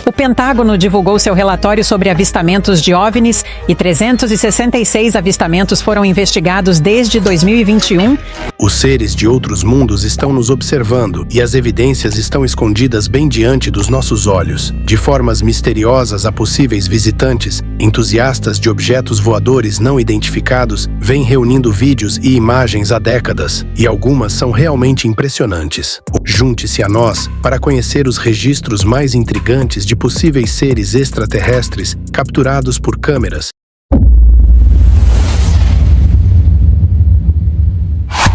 O Pentágono divulgou seu relatório sobre avistamentos de OVNIs e 366 avistamentos foram investigados desde 2021. Os seres de outros mundos estão nos observando e as evidências estão escondidas bem diante dos nossos olhos. De formas misteriosas a possíveis visitantes, entusiastas de objetos voadores não identificados vêm reunindo vídeos e imagens há décadas, e algumas são realmente impressionantes. Junte-se a nós para conhecer os registros mais intrigantes de possíveis seres extraterrestres capturados por câmeras.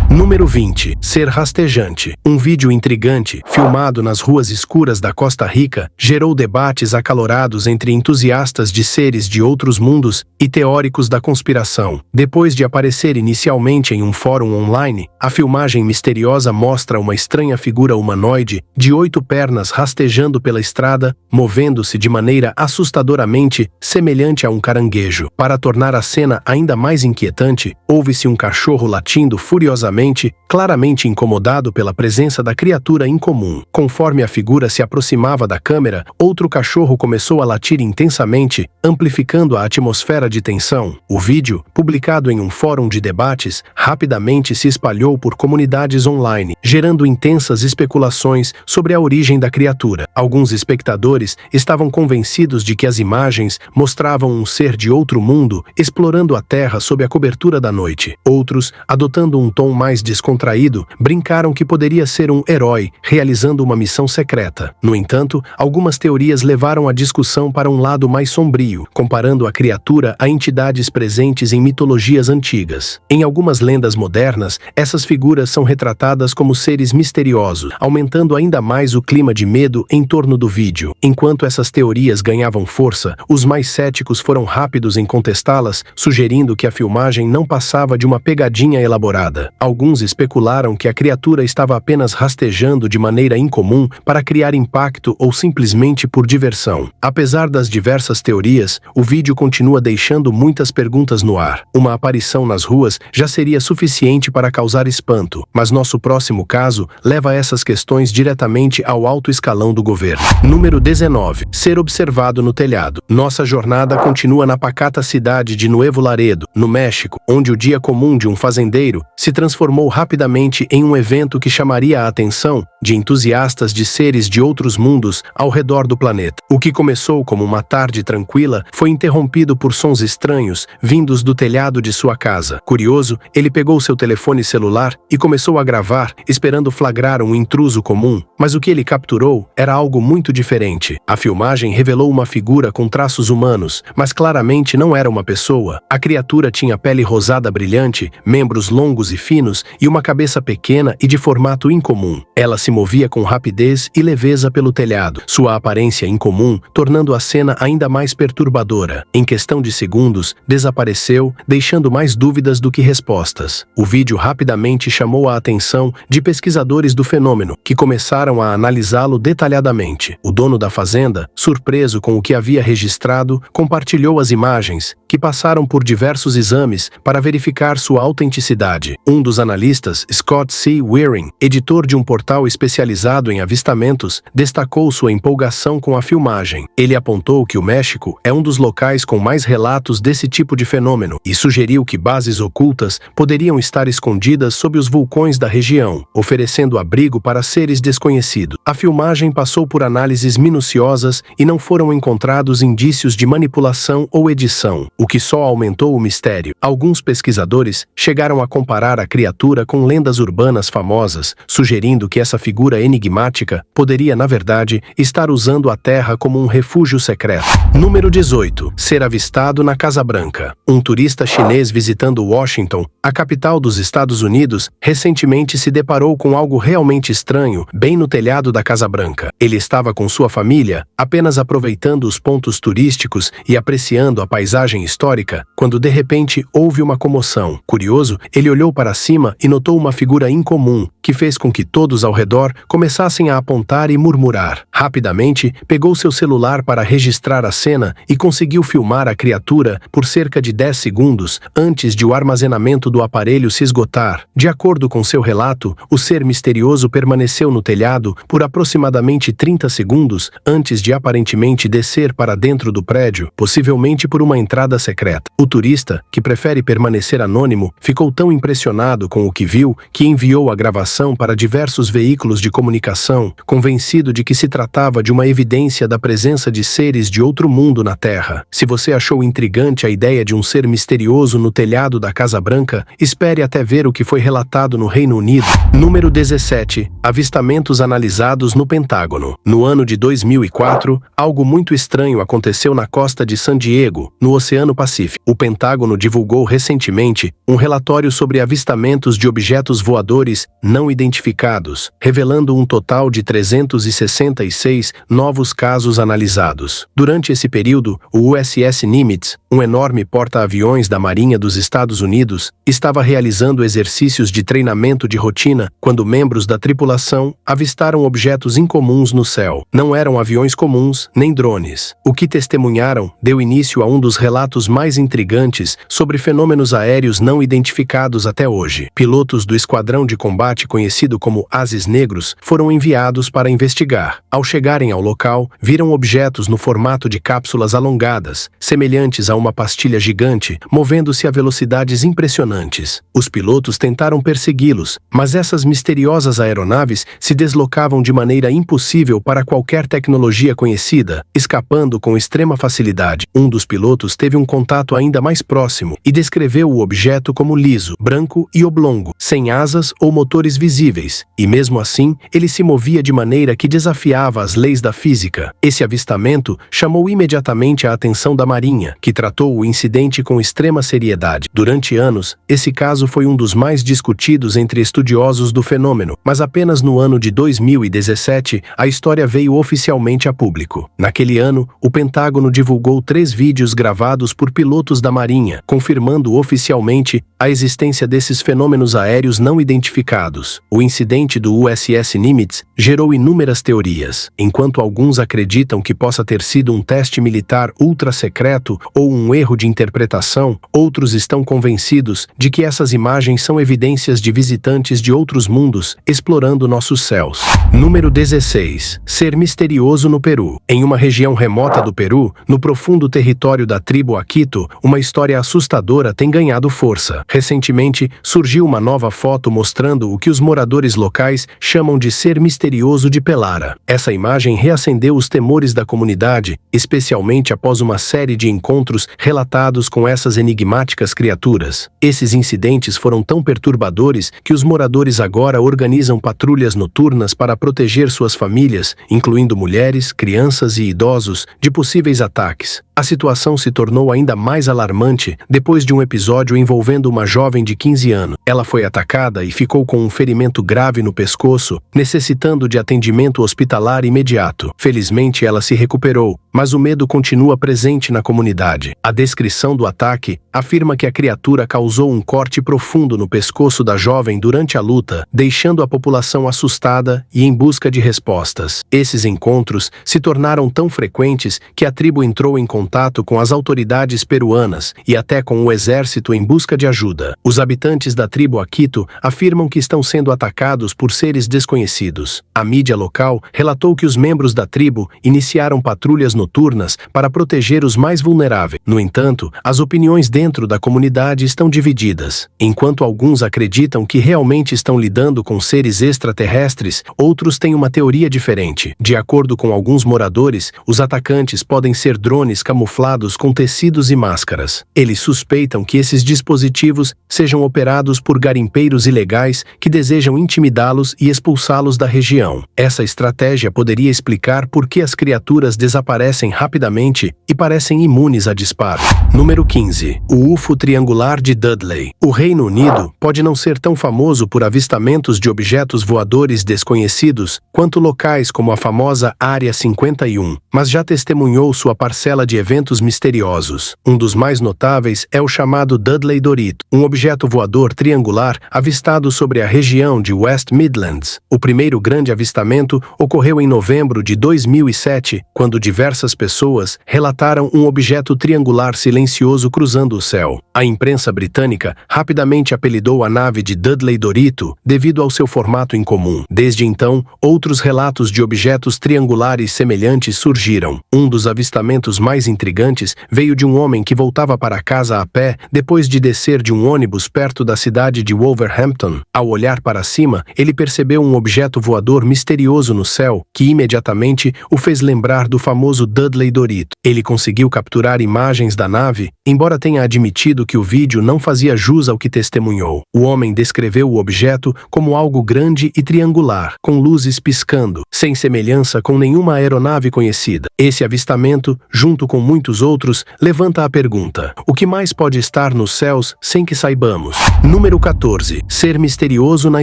Número 20. Ser rastejante. Um vídeo intrigante, filmado nas ruas escuras da Costa Rica, gerou debates acalorados entre entusiastas de seres de outros mundos e teóricos da conspiração. Depois de aparecer inicialmente em um fórum online, a filmagem misteriosa mostra uma estranha figura humanoide de 8 pernas rastejando pela estrada, movendo-se de maneira assustadoramente semelhante a um caranguejo. Para tornar a cena ainda mais inquietante, ouve-se um cachorro latindo furiosamente, claramente incomodado pela presença da criatura incomum. Conforme a figura se aproximava da câmera, outro cachorro começou a latir intensamente, amplificando a atmosfera de tensão. O vídeo, publicado em um fórum de debates, rapidamente se espalhou por comunidades online, gerando intensas especulações sobre a origem da criatura. Alguns espectadores estavam convencidos de que as imagens mostravam um ser de outro mundo explorando a Terra sob a cobertura da noite. Outros, adotando um tom mais descontraído, brincaram que poderia ser um herói realizando uma missão secreta. No entanto, algumas teorias levaram a discussão para um lado mais sombrio, comparando a criatura a entidades presentes em mitologias antigas. Em algumas lendas modernas, essas figuras são retratadas como seres misteriosos, aumentando ainda mais o clima de medo em torno do vídeo. Enquanto essas teorias ganhavam força, os mais céticos foram rápidos em contestá-las, sugerindo que a filmagem não passava de uma pegadinha elaborada. Alguns especularam que a criatura estava apenas rastejando de maneira incomum para criar impacto ou simplesmente por diversão. Apesar das diversas teorias, o vídeo continua deixando muitas perguntas no ar. Uma aparição nas ruas já seria suficiente para causar espanto, mas nosso próximo caso leva essas questões diretamente ao alto escalão do governo. Número 19. Ser observado no telhado. Nossa jornada continua na pacata cidade de Nuevo Laredo, no México, onde o dia comum de um fazendeiro se transformou rapidamente em um evento que chamaria a atenção de entusiastas de seres de outros mundos ao redor do planeta. O que começou como uma tarde tranquila foi interrompido por sons estranhos vindos do telhado de sua casa. Curioso, ele pegou seu telefone celular e começou a gravar, esperando flagrar um intruso comum, mas o que ele capturou era algo muito diferente. A filmagem revelou uma figura com traços humanos, mas claramente não era uma pessoa. A criatura tinha pele rosada brilhante, membros longos e finos e uma cabeça pequena e de formato incomum. Ela se movia com rapidez e leveza pelo telhado, sua aparência incomum tornando a cena ainda mais perturbadora. Em questão de segundos, desapareceu, deixando mais dúvidas do que respostas. O vídeo rapidamente chamou a atenção de pesquisadores do fenômeno, que começaram a analisá-lo detalhadamente. O dono da fazenda, surpreso com o que havia registrado, compartilhou as imagens, que passaram por diversos exames para verificar sua autenticidade. Um dos analistas, Scott C. Wearing, editor de um portal especializado em avistamentos, destacou sua empolgação com a filmagem. Ele apontou que o México é um dos locais com mais relatos desse tipo de fenômeno e sugeriu que bases ocultas poderiam estar escondidas sob os vulcões da região, oferecendo abrigo para seres desconhecidos. A filmagem passou por análises minuciosas e não foram encontrados indícios de manipulação ou edição, o que só aumentou o mistério. Alguns pesquisadores chegaram a comparar a criatura com lendas urbanas famosas, sugerindo que essa figura enigmática poderia, na verdade, estar usando a Terra como um refúgio secreto. Número 18. Ser avistado na Casa Branca. Um turista chinês visitando Washington, a capital dos Estados Unidos, recentemente se deparou com algo realmente estranho, bem no telhado da Casa Branca. Ele estava com sua família, apenas aproveitando os pontos turísticos e apreciando a paisagem histórica, quando de repente houve uma comoção. Curioso, ele olhou para cima e notou uma figura incomum, que fez com que todos ao redor começassem a apontar e murmurar. Rapidamente, pegou seu celular para registrar a cena e conseguiu filmar a criatura por cerca de 10 segundos antes de o armazenamento do aparelho se esgotar. De acordo com seu relato, o ser misterioso permaneceu no telhado por aproximadamente 30 segundos antes de aparentemente descer para dentro do prédio, possivelmente por uma entrada secreta. O turista, que prefere permanecer anônimo, ficou tão impressionado com o que viu que enviou a gravação para diversos veículos de comunicação, convencido de que se tratava de uma evidência da presença de seres de outro mundo na Terra. Se você achou intrigante a ideia de um ser misterioso no telhado da Casa Branca, espere até ver o que foi relatado no Reino Unido. Número 17. Avistamentos analisados no Pentágono. No ano de 2004, algo muito estranho aconteceu na costa de San Diego, no Oceano Pacífico. O Pentágono divulgou recentemente um relatório sobre avistamentos de objetos voadores não identificados, revelando um total de 366 novos casos analisados. Durante esse período, o USS Nimitz, um enorme porta-aviões da Marinha dos Estados Unidos, estava realizando exercícios de treinamento de rotina quando membros da tripulação avistaram objetos incomuns no céu. Não eram aviões comuns, nem drones. O que testemunharam deu início a um dos relatos mais intrigantes sobre fenômenos aéreos não identificados até hoje. Pilotos do esquadrão de combate conhecido como Ases Negros foram enviados para investigar. Ao chegarem ao local, viram objetos no formato de cápsulas alongadas, semelhantes a uma pastilha gigante, movendo-se a velocidades impressionantes. Os pilotos tentaram persegui-los, mas essas misteriosas aeronaves se deslocavam de maneira impossível para qualquer tecnologia conhecida, escapando com extrema facilidade. Um dos pilotos teve um contato ainda mais próximo e descreveu o objeto como liso, branco e oblongo, sem asas ou motores visíveis, e mesmo assim, ele se movia de maneira que desafiava as leis da física. Esse avistamento chamou imediatamente a atenção da Marinha, que tratou o incidente com extrema seriedade. Durante anos, esse caso foi um dos mais discutidos entre estudiosos do fenômeno, mas apenas no ano de 2017, a história veio oficialmente a público. Naquele ano, o Pentágono divulgou 3 vídeos gravados por pilotos da Marinha, confirmando oficialmente a existência desses fenômenos aéreos não identificados. O incidente do USS Nimitz gerou inúmeras teorias. Enquanto alguns acreditam que possa ter sido um teste militar ultra-secreto ou um erro de interpretação, outros estão convencidos de que essas imagens são evidências de visitantes de outros mundos explorando nossos céus. Número 16. Ser misterioso no Peru. Em uma região remota do Peru, no profundo território da tribo Aquito, uma história assustadora tem ganhado força. Recentemente, surgiu uma nova foto mostrando o que os moradores locais chamam de ser misterioso de Pelara. Essa imagem reacendeu os temores da comunidade, especialmente após uma série de encontros relatados com essas enigmáticas criaturas. Esses incidentes foram tão perturbadores que os moradores agora organizam patrulhas noturnas para proteger suas famílias, incluindo mulheres, crianças e idosos, de possíveis ataques. A situação se tornou ainda mais alarmante depois de um episódio envolvendo uma jovem de 15 anos. Ela foi atacada e ficou com um ferimento grave no pescoço, necessitando de atendimento hospitalar imediato. Felizmente, ela se recuperou, mas o medo continua presente na comunidade. A descrição do ataque afirma que a criatura causou um corte profundo no pescoço da jovem durante a luta, deixando a população assustada e em busca de respostas. Esses encontros se tornaram tão frequentes que a tribo entrou em contato com as autoridades peruanas e até com o exército em busca de ajuda. Os habitantes da tribo Aquito afirmam que estão sendo atacados por seres desconhecidos. A mídia local relatou que os membros da tribo iniciaram patrulhas noturnas para proteger os mais vulneráveis. No entanto, as opiniões dentro da comunidade estão divididas. Enquanto alguns acreditam que realmente estão lidando com seres extraterrestres, outros têm uma teoria diferente. De acordo com alguns moradores, os atacantes podem ser drones camuflados com tecidos e máscaras. Eles suspeitam que esses dispositivos sejam operados por garimpeiros ilegais que desejam intimidá-los e expulsá-los da região. Essa estratégia poderia explicar por que as criaturas desaparecem rapidamente e parecem imunes à distância. disparo. Número 15. O UFO triangular de Dudley. O Reino Unido pode não ser tão famoso por avistamentos de objetos voadores desconhecidos quanto locais como a famosa Área 51, mas já testemunhou sua parcela de eventos misteriosos. Um dos mais notáveis é o chamado Dudley Dorito, um objeto voador triangular avistado sobre a região de West Midlands. O primeiro grande avistamento ocorreu em novembro de 2007, quando diversas pessoas relataram um objeto triangular silencioso cruzando o céu. A imprensa britânica rapidamente apelidou a nave de Dudley Dorito devido ao seu formato incomum. Desde então, outros relatos de objetos triangulares semelhantes surgiram. Um dos avistamentos mais intrigantes veio de um homem que voltava para casa a pé depois de descer de um ônibus perto da cidade de Wolverhampton. Ao olhar para cima, ele percebeu um objeto voador misterioso no céu que imediatamente o fez lembrar do famoso Dudley Dorito. Ele conseguiu capturar imagens da nave, embora tenha admitido que o vídeo não fazia jus ao que testemunhou. O homem descreveu o objeto como algo grande e triangular, com luzes piscando, sem semelhança com nenhuma aeronave conhecida. Esse avistamento, junto com muitos outros, levanta a pergunta: o que mais pode estar nos céus sem que saibamos? Número 14. Ser misterioso na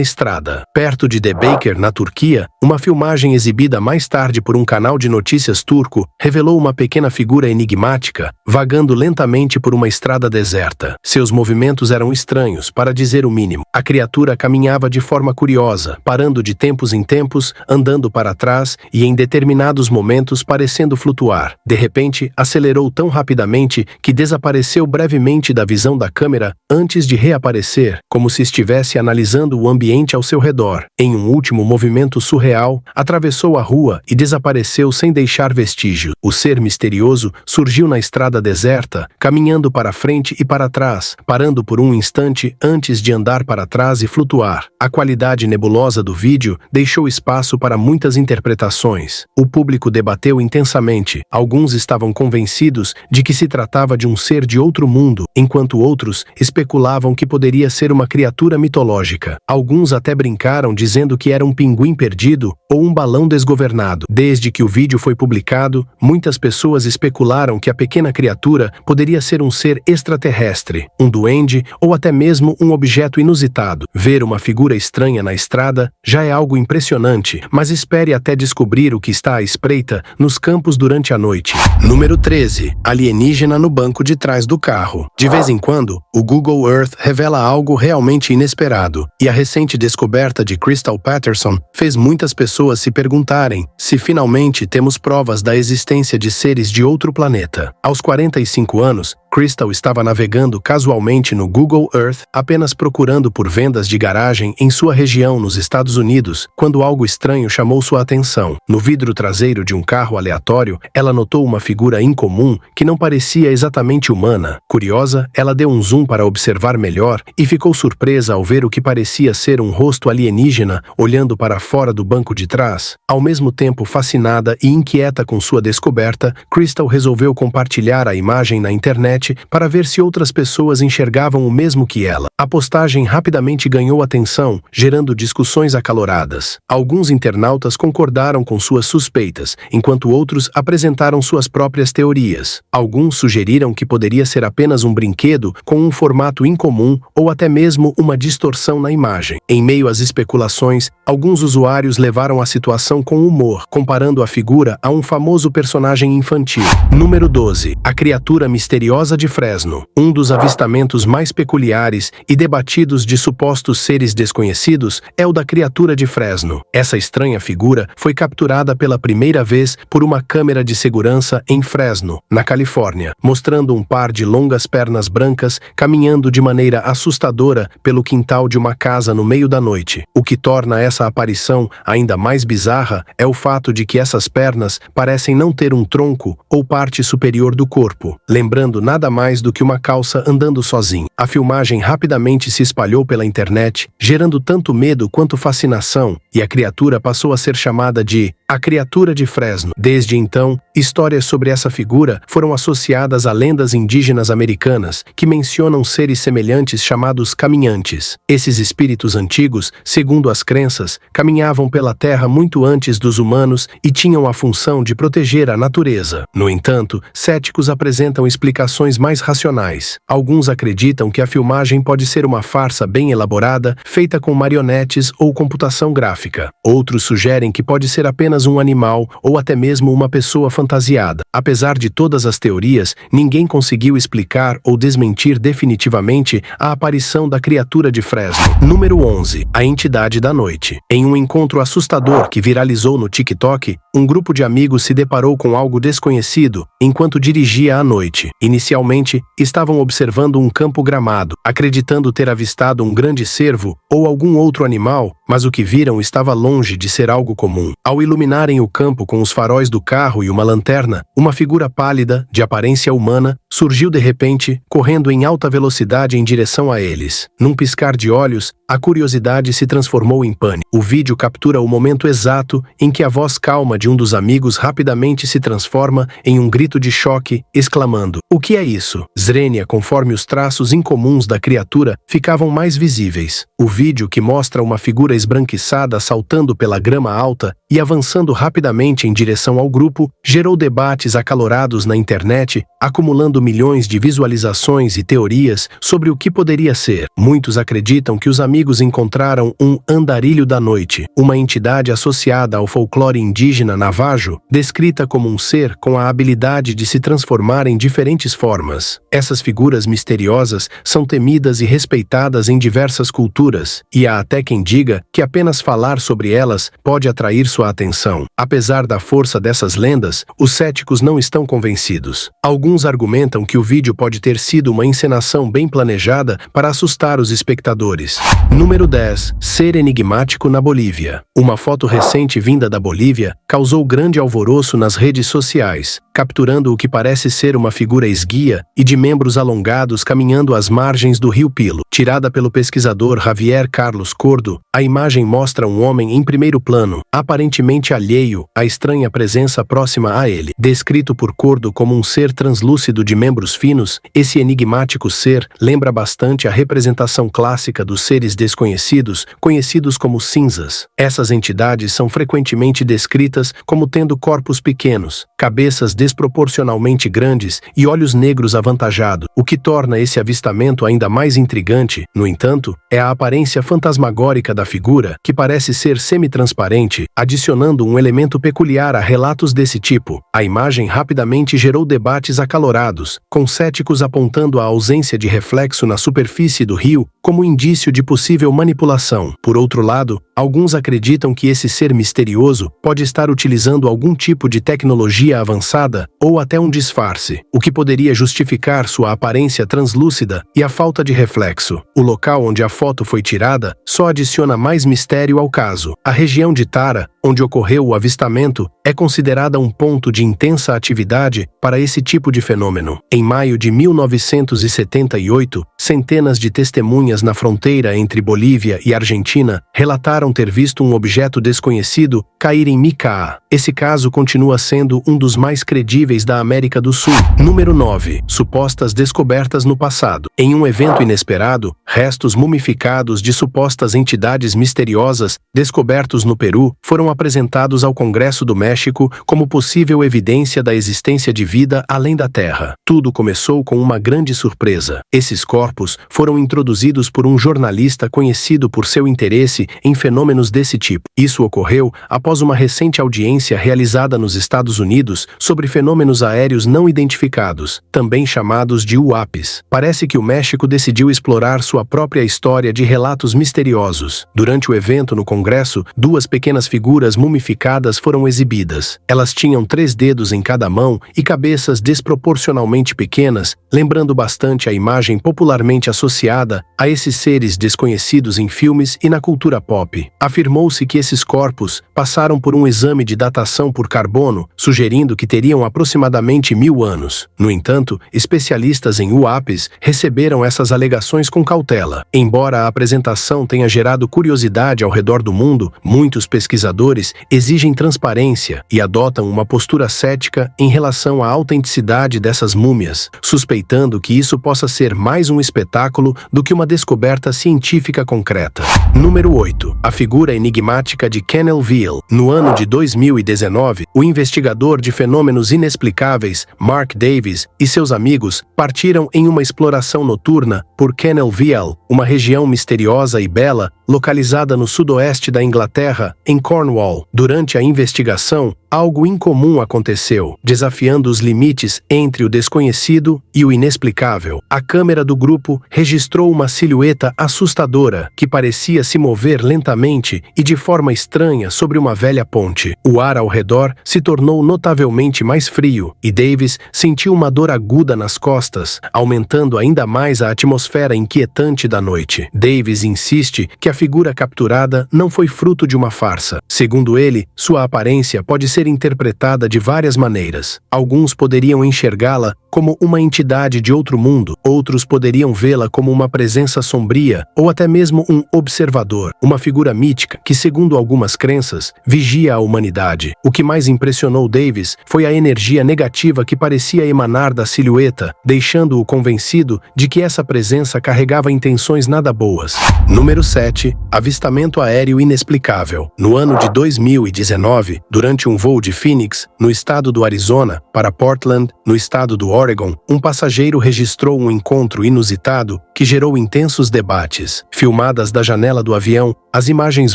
estrada. Perto de Diyarbakır, na Turquia, uma filmagem exibida mais tarde por um canal de notícias turco revelou uma pequena figura enigmática vagando lentamente por uma estrada deserta. Seus movimentos eram estranhos, para dizer o mínimo. A criatura caminhava de forma curiosa, parando de tempos em tempos, andando para trás e em determinados momentos parecendo flutuar. De repente, acelerou tão rapidamente que desapareceu brevemente da visão da câmera antes de reaparecer, como se estivesse analisando o ambiente ao seu redor. Em um último movimento surreal, atravessou a rua e desapareceu sem deixar vestígios. O ser misterioso surgiu na estrada deserta, caminhando para frente e para trás, parando por um instante antes de andar para trás e flutuar. A qualidade nebulosa do vídeo deixou espaço para muitas interpretações. O público debateu intensamente. Alguns estavam convencidos de que se tratava de um ser de outro mundo, enquanto outros especulavam que poderia ser uma criatura mitológica. Alguns até brincaram dizendo que era um pinguim perdido ou um balão desgovernado. Desde que o vídeo foi publicado, muitas pessoas especularam que a pequena criatura poderia ser um ser extraterrestre, um duende ou até mesmo um objeto inusitado. Ver uma figura estranha na estrada já é algo impressionante, mas espere até descobrir o que está à espreita nos campos durante a noite. Número 13. Alienígena no banco de trás do carro. De vez em quando, o Google Earth revela algo realmente inesperado, e a recente descoberta de Crystal Patterson fez muitas pessoas se perguntarem se finalmente temos provas da existência de seres de outro planeta. Aos 45 anos, Crystal estava navegando casualmente no Google Earth, apenas procurando por vendas de garagem em sua região nos Estados Unidos, quando algo estranho chamou sua atenção. No vidro traseiro de um carro aleatório, ela notou uma figura incomum que não parecia exatamente humana. Curiosa, ela deu um zoom para observar melhor e ficou surpresa ao ver o que parecia ser um rosto alienígena olhando para fora do banco de trás. Ao mesmo tempo fascinada e inquieta com sua descoberta, Crystal resolveu compartilhar a imagem na internet para ver se outras pessoas enxergavam o mesmo que ela. A postagem rapidamente ganhou atenção, gerando discussões acaloradas. Alguns internautas concordaram com suas suspeitas, enquanto outros apresentaram suas próprias teorias. Alguns sugeriram que poderia ser apenas um brinquedo com um formato incomum ou até mesmo uma distorção na imagem. Em meio às especulações, alguns usuários levaram a situação com humor, comparando a figura a um famoso personagem infantil. Número 12. A criatura misteriosa de Fresno. Um dos avistamentos mais peculiares e debatidos de supostos seres desconhecidos é o da criatura de Fresno. Essa estranha figura foi capturada pela primeira vez por uma câmera de segurança em Fresno, na Califórnia, mostrando um par de longas pernas brancas caminhando de maneira assustadora pelo quintal de uma casa no meio da noite. O que torna essa aparição ainda mais bizarra é o fato de que essas pernas parecem não ter um tronco ou parte superior do corpo, lembrando nada mais do que uma calça andando sozinha. A filmagem rapidamente se espalhou pela internet, gerando tanto medo quanto fascinação, e a criatura passou a ser chamada de A criatura de Fresno. Desde então, histórias sobre essa figura foram associadas a lendas indígenas americanas, que mencionam seres semelhantes chamados caminhantes. Esses espíritos antigos, segundo as crenças, caminhavam pela terra muito antes dos humanos e tinham a função de proteger a natureza. No entanto, céticos apresentam explicações mais racionais. Alguns acreditam que a filmagem pode ser uma farsa bem elaborada, feita com marionetes ou computação gráfica. Outros sugerem que pode ser apenas um animal ou até mesmo uma pessoa fantasiada. Apesar de todas as teorias, ninguém conseguiu explicar ou desmentir definitivamente a aparição da criatura de Fresno. Número 11. A entidade da noite. Em um encontro assustador que viralizou no TikTok, um grupo de amigos se deparou com algo desconhecido enquanto dirigia à noite. Inicialmente, estavam observando um campo gramado, acreditando ter avistado um grande cervo ou algum outro animal, mas o que viram estava longe de ser algo comum. Ao iluminarem o campo com os faróis do carro e uma lanterna, uma figura pálida, de aparência humana, surgiu de repente, correndo em alta velocidade em direção a eles. Num piscar de olhos, a curiosidade se transformou em pânico. O vídeo captura o momento exato em que a voz calma de um dos amigos rapidamente se transforma em um grito de choque, exclamando: "O que é isso?" Zrenia, conforme os traços incomuns da criatura, ficavam mais visíveis. O vídeo, que mostra uma figura esbranquiçada saltando pela grama alta e avançando rapidamente em direção ao grupo, gerou debates acalorados na internet, acumulando milhões de visualizações e teorias sobre o que poderia ser. Muitos acreditam que os amigos encontraram um andarilho da noite, uma entidade associada ao folclore indígena navajo, descrita como um ser com a habilidade de se transformar em diferentes formas. Essas figuras misteriosas são temidas e respeitadas em diversas culturas, e há até quem diga que apenas falar sobre elas pode atrair sua atenção. Apesar da força dessas lendas, os céticos não estão convencidos. Alguns argumentam que o vídeo pode ter sido uma encenação bem planejada para assustar os espectadores. Número 10. Ser enigmático na Bolívia. Uma foto recente vinda da Bolívia causou grande alvoroço nas redes sociais, capturando o que parece ser uma figura esguia e de membros alongados caminhando às margens do rio Pilo. Tirada pelo pesquisador Javier Carlos Cordo, a imagem mostra um homem em primeiro plano, aparentemente alheio à estranha presença próxima a ele. Descrito por Cordo como um ser translúcido de membros finos, esse enigmático ser lembra bastante a representação clássica dos seres desconhecidos, conhecidos como cinzas. Essas entidades são frequentemente descritas como tendo corpos pequenos, cabeças desproporcionalmente grandes e olhos negros avantajados. O que torna esse avistamento ainda mais intrigante, no entanto, é a aparência fantasmagórica da figura, que parece ser semi-transparente, adicionando um elemento peculiar a relatos desse tipo. A imagem rapidamente gerou debates acalorados, com céticos apontando a ausência de reflexo na superfície do rio como indício de possível manipulação. Por outro lado, alguns acreditam que esse ser misterioso pode estar utilizando algum tipo de tecnologia avançada ou até um disfarce, o que poderia justificar sua aparência translúcida e a falta de reflexo. O local onde a foto foi tirada só adiciona mais mistério ao caso. A região de Tara, onde ocorreu o avistamento, é considerada um ponto de intensa atividade para esse tipo de fenômeno. Em maio de 1978, centenas de testemunhas na fronteira entre Bolívia e Argentina relataram ter visto um objeto desconhecido cair em Micaa. Esse caso continua sendo um dos mais credíveis da América do Sul. Número 9. Supostas descobertas no passado. Em um evento inesperado, restos mumificados de supostas entidades misteriosas descobertos no Peru foram apresentados ao Congresso do México como possível evidência da existência de vida além da Terra. Tudo começou com uma grande surpresa. Esses corpos foram introduzidos por um jornalista conhecido por seu interesse em fenômenos desse tipo. Isso ocorreu após uma recente audiência realizada nos Estados Unidos sobre fenômenos aéreos não identificados, também chamados de UAPs. Parece que o México decidiu explorar sua própria história de relatos misteriosos. Durante o evento no Congresso, duas pequenas figuras mumificadas foram exibidas. Elas tinham 3 dedos em cada mão e cabeças desproporcionalmente pequenas, lembrando bastante a imagem popularmente popularmente associada a esses seres desconhecidos em filmes e na cultura pop. Afirmou-se que esses corpos passaram por um exame de datação por carbono, sugerindo que teriam aproximadamente 1000 anos. No entanto, especialistas em UAPs receberam essas alegações com cautela. Embora a apresentação tenha gerado curiosidade ao redor do mundo, muitos pesquisadores exigem transparência e adotam uma postura cética em relação à autenticidade dessas múmias, suspeitando que isso possa ser mais um espetáculo do que uma descoberta científica concreta. Número 8. A figura enigmática de Kennel-Veal. No ano de 2019, o investigador de fenômenos inexplicáveis, Mark Davis, e seus amigos partiram em uma exploração noturna por Kennel-Veal, uma região misteriosa e bela localizada no sudoeste da Inglaterra, em Cornwall. Durante a investigação, algo incomum aconteceu, desafiando os limites entre o desconhecido e o inexplicável. A câmera do grupo registrou uma silhueta assustadora que parecia se mover lentamente e de forma estranha sobre uma velha ponte. O ar ao redor se tornou notavelmente mais frio e Davis sentiu uma dor aguda nas costas, aumentando ainda mais a atmosfera inquietante da noite. Davis insiste que a figura capturada não foi fruto de uma farsa. Segundo ele, sua aparência pode ser interpretada de várias maneiras. Alguns poderiam enxergá-la como uma entidade de outro mundo, outros poderiam vê-la como uma presença sombria ou até mesmo um observador, uma figura mítica que, segundo algumas crenças, vigia a humanidade. O que mais impressionou Davis foi a energia negativa que parecia emanar da silhueta, deixando-o convencido de que essa presença carregava intenções nada boas. Número 7. Avistamento aéreo inexplicável. No ano de 2019, durante um voo de Phoenix, no estado do Arizona, para Portland, no estado do Oregon, um passageiro registrou um encontro inusitado que gerou intensos debates. Filmadas da janela do avião, as imagens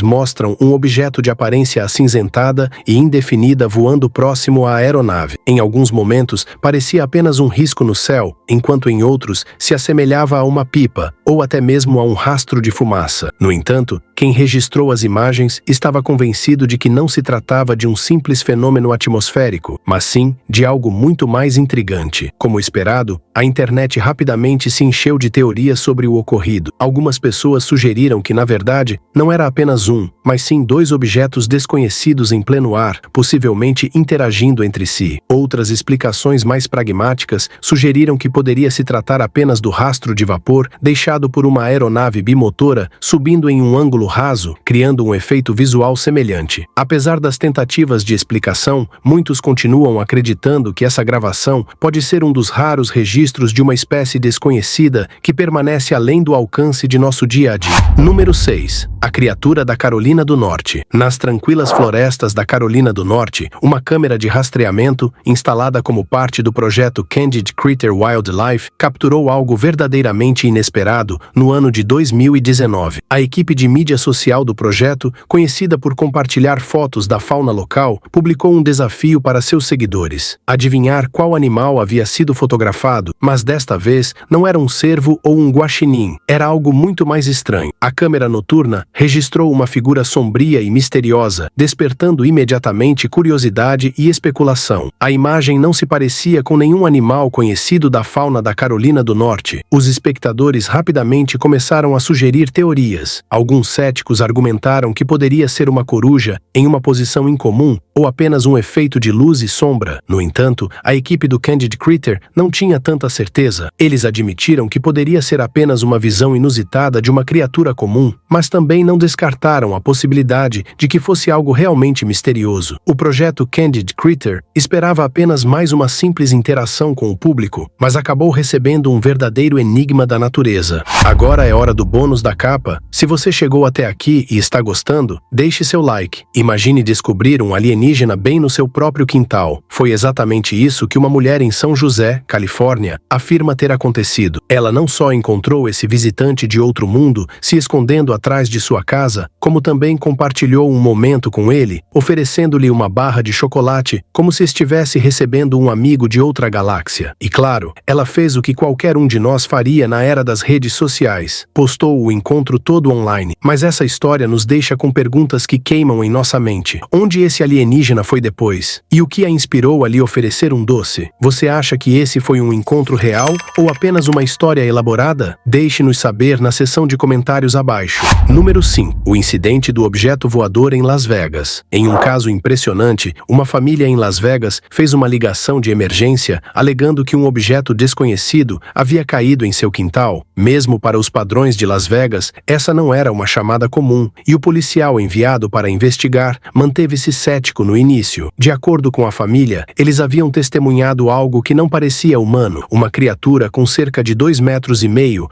mostram um objeto de aparência acinzentada e indefinida voando próximo à aeronave. Em alguns momentos, parecia apenas um risco no céu, enquanto em outros se assemelhava a uma pipa ou até mesmo a um rastro de fumaça. No entanto, quem registrou as imagens estava convencido de que não se tratava de um simples fenômeno atmosférico, mas sim de algo muito mais intrigante. Como esperado, a internet rapidamente se encheu de teorias sobre o ocorrido. Algumas pessoas sugeriram que, na verdade, não era apenas um, mas sim 2 objetos desconhecidos em pleno ar, possivelmente interagindo entre si. Outras explicações mais pragmáticas sugeriram que poderia se tratar apenas do rastro de vapor deixado por uma aeronave bimotora subindo em um ângulo raso, criando um efeito visual semelhante. Apesar das tentativas de explicação, muitos continuam acreditando que essa gravação pode ser um dos raros registros de uma espécie desconhecida que permanece além do alcance de nosso dia a dia. Número 6. A criatura da Carolina do Norte. Nas tranquilas florestas da Carolina do Norte, uma câmera de rastreamento, instalada como parte do projeto Candid Critter Wildlife, capturou algo verdadeiramente inesperado no ano de 2019. A equipe de mídia social do projeto, conhecida por compartilhar fotos da fauna local, publicou um desafio para seus seguidores: adivinhar qual animal havia sido fotografado, mas desta vez não era um cervo ou um guaxinim, era algo muito mais estranho. A câmera noturna registrou uma figura sombria e misteriosa, despertando imediatamente curiosidade e especulação. A imagem não se parecia com nenhum animal conhecido da fauna da Carolina do Norte. Os espectadores rapidamente começaram a sugerir teorias. Alguns céticos argumentaram que poderia ser uma coruja em uma posição incomum ou apenas um efeito de luz e sombra. No entanto, a equipe do Candid Critter não tinha tanta certeza. Eles admitiram que poderia ser apenas uma visão inusitada de uma criatura comum, mas também não descartaram a possibilidade de que fosse algo realmente misterioso. O projeto Candid Critter esperava apenas mais uma simples interação com o público, mas acabou recebendo um verdadeiro enigma da natureza. Agora é hora do bônus da capa. Se você chegou até aqui e está gostando, deixe seu like. Imagine descobrir um alienígena bem no seu próprio quintal. Foi exatamente isso que uma mulher em São José, Califórnia, afirma ter acontecido. Ela não só encontrou esse visitante de outro mundo se escondendo atrás de sua sua casa, como também compartilhou um momento com ele, oferecendo-lhe uma barra de chocolate, como se estivesse recebendo um amigo de outra galáxia. E claro, ela fez o que qualquer um de nós faria na era das redes sociais. Postou o encontro todo online. Mas essa história nos deixa com perguntas que queimam em nossa mente. Onde esse alienígena foi depois? E o que a inspirou a lhe oferecer um doce? Você acha que esse foi um encontro real ou apenas uma história elaborada? Deixe-nos saber na seção de comentários abaixo. Número 5. O incidente do objeto voador em Las Vegas. Em um caso impressionante, uma família em Las Vegas fez uma ligação de emergência alegando que um objeto desconhecido havia caído em seu quintal. Mesmo para os padrões de Las Vegas, essa não era uma chamada comum, e o policial enviado para investigar manteve-se cético no início. De acordo com a família, eles haviam testemunhado algo que não parecia humano, uma criatura com cerca de 2,5 metros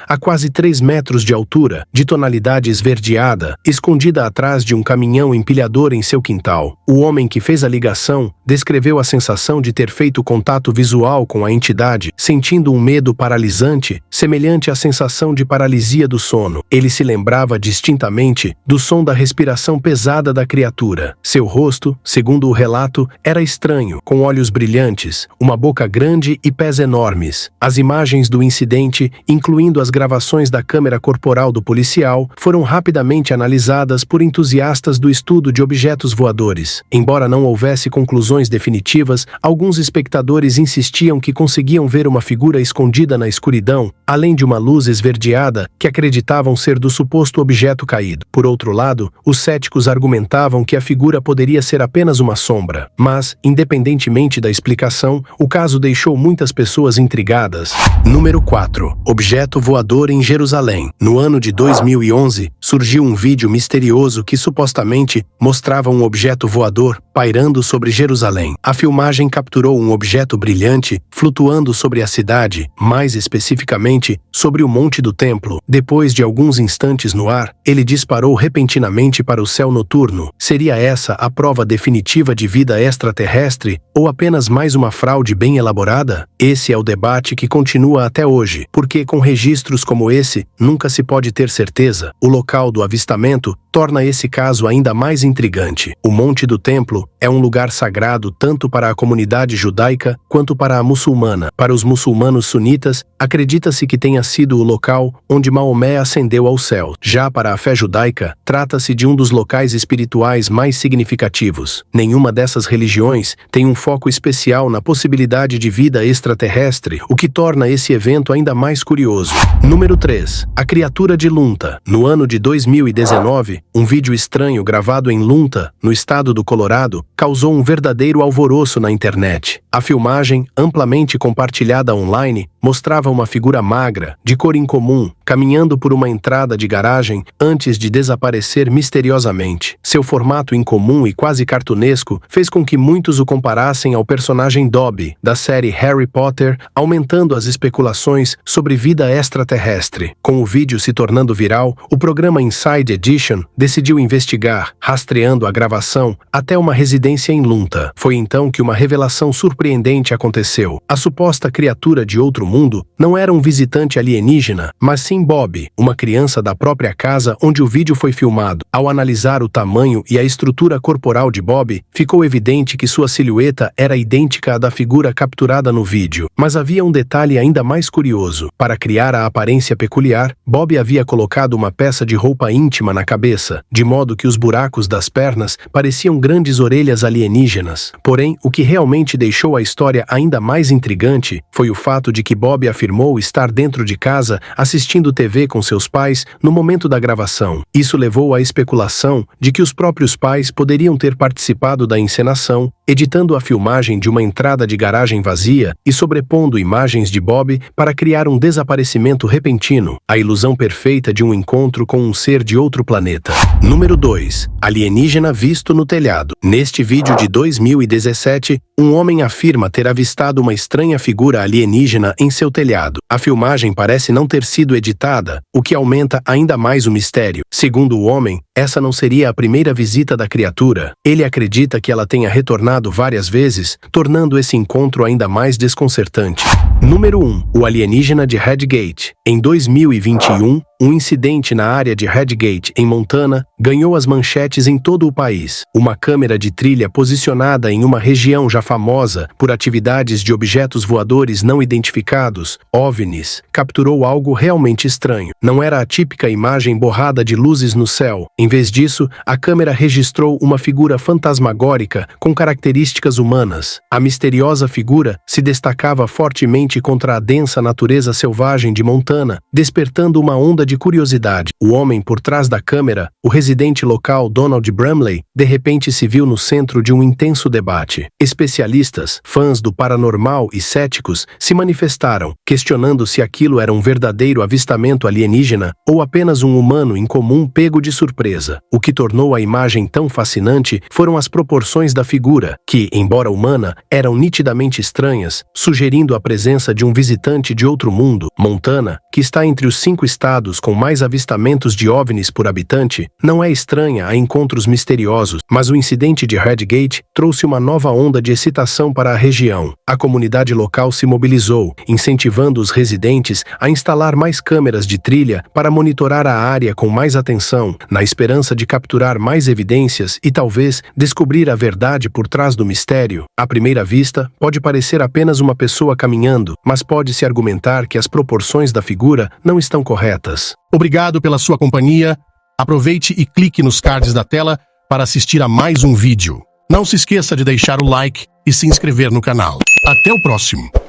a quase 3 metros de altura, de tonalidade esverdeada, escondida atrás de um caminhão empilhador em seu quintal. O homem que fez a ligação descreveu a sensação de ter feito contato visual com a entidade, sentindo um medo paralisante, semelhante à sensação de paralisia do sono. Ele se lembrava distintamente do som da respiração pesada da criatura. Seu rosto, segundo o relato, era estranho, com olhos brilhantes, uma boca grande e pés enormes. As imagens do incidente, incluindo as gravações da câmera corporal do policial, foram rapidamente analisadas por entusiastas do estudo de objetos voadores. Embora não houvesse conclusões definitivas, alguns espectadores insistiam que conseguiam ver uma figura escondida na escuridão, além de uma luz esverdeada que acreditavam ser do suposto objeto caído. Por outro lado, os céticos argumentavam que a figura poderia ser apenas uma sombra. Mas, independentemente da explicação, o caso deixou muitas pessoas intrigadas. Número 4. Objeto voador em Jerusalém. No ano de 2011, surgiu um vídeo misterioso que supostamente mostrava um objeto voador pairando sobre Jerusalém. A filmagem capturou um objeto brilhante flutuando sobre a cidade, mais especificamente sobre o Monte do Templo. Depois de alguns instantes no ar, ele disparou repentinamente para o céu noturno. Seria essa a prova definitiva de vida extraterrestre ou apenas mais uma fraude bem elaborada? Esse é o debate que continua até hoje, porque com registros como esse, nunca se pode ter certeza. O local do avistamento torna esse caso ainda mais intrigante. O Monte do Templo é um lugar sagrado tanto para a comunidade judaica quanto para a muçulmana. Para os muçulmanos sunitas, acredita-se que tenha sido o local onde Maomé ascendeu ao céu. Já para a fé judaica, trata-se de um dos locais espirituais mais significativos. Nenhuma dessas religiões tem um foco especial na possibilidade de vida extraterrestre, o que torna esse evento ainda mais curioso. Número 3. A criatura de Lunta. No ano de 2019, um vídeo estranho gravado em Lunta, no estado do Colorado, causou um verdadeiro alvoroço na internet. A filmagem, amplamente compartilhada online, mostrava uma figura magra, de cor incomum, caminhando por uma entrada de garagem antes de desaparecer misteriosamente. Seu formato incomum e quase cartunesco fez com que muitos o comparassem ao personagem Dobby, da série Harry Potter, aumentando as especulações sobre vida extraterrestre. Com o vídeo se tornando viral, o programa Inside Edition decidiu investigar, rastreando a gravação até uma residência em Lunta. Foi então que uma revelação surpreendente aconteceu. A suposta criatura de outro mundo não era um visitante alienígena, mas sim Bob, uma criança da própria casa onde o vídeo foi filmado. Ao analisar o tamanho e a estrutura corporal de Bob, ficou evidente que sua silhueta era idêntica à da figura capturada no vídeo. Mas havia um detalhe ainda mais curioso. Para criar a aparência peculiar, Bob havia colocado uma peça de roupa íntima na cabeça, de modo que os buracos das pernas pareciam grandes orelhas alienígenas. Porém, o que realmente deixou a história ainda mais intrigante foi o fato de que Bob afirmou estar dentro de casa assistindo TV com seus pais no momento da gravação. Isso levou à especulação de que os próprios pais poderiam ter participado da encenação, editando a filmagem de uma entrada de garagem vazia e sobrepondo imagens de Bob para criar um desaparecimento repentino, a ilusão perfeita de um encontro com um ser de outro planeta. Número 2. Alienígena visto no telhado. Neste vídeo de 2017, um homem afirma ter avistado uma estranha figura alienígena em seu telhado. A filmagem parece não ter sido editada, o que aumenta ainda mais o mistério. Segundo o homem, essa não seria a primeira visita da criatura. Ele acredita que ela tenha retornado várias vezes, tornando esse encontro ainda mais desconcertante. Número 1. O alienígena de Redgate. Em 2021, um incidente na área de Redgate, em Montana, ganhou as manchetes em todo o país. Uma câmera de trilha posicionada em uma região já famosa por atividades de objetos voadores não identificados, OVNIs, capturou algo realmente estranho. Não era a típica imagem borrada de luzes no céu. Em vez disso, a câmera registrou uma figura fantasmagórica com características humanas. A misteriosa figura se destacava fortemente contra a densa natureza selvagem de Montana, despertando uma onda de curiosidade. O homem por trás da câmera, o residente local Donald Bramley, de repente se viu no centro de um intenso debate. Especialistas, fãs do paranormal e céticos se manifestaram, questionando se aquilo era um verdadeiro avistamento alienígena ou apenas um humano incomum pego de surpresa. O que tornou a imagem tão fascinante foram as proporções da figura, que, embora humana, eram nitidamente estranhas, sugerindo a presença de um visitante de outro mundo. Montana, que está entre os 5 estados com mais avistamentos de OVNIs por habitante, não é estranha a encontros misteriosos, mas o incidente de Redgate trouxe uma nova onda de excitação para a região. A comunidade local se mobilizou, incentivando os residentes a instalar mais câmeras de trilha para monitorar a área com mais atenção, na esperança de capturar mais evidências e talvez descobrir a verdade por trás do mistério. À primeira vista, pode parecer apenas uma pessoa caminhando, mas pode-se argumentar que as proporções da figura não estão corretas. Obrigado pela sua companhia. Aproveite e clique nos cards da tela para assistir a mais um vídeo. Não se esqueça de deixar o like e se inscrever no canal. Até o próximo!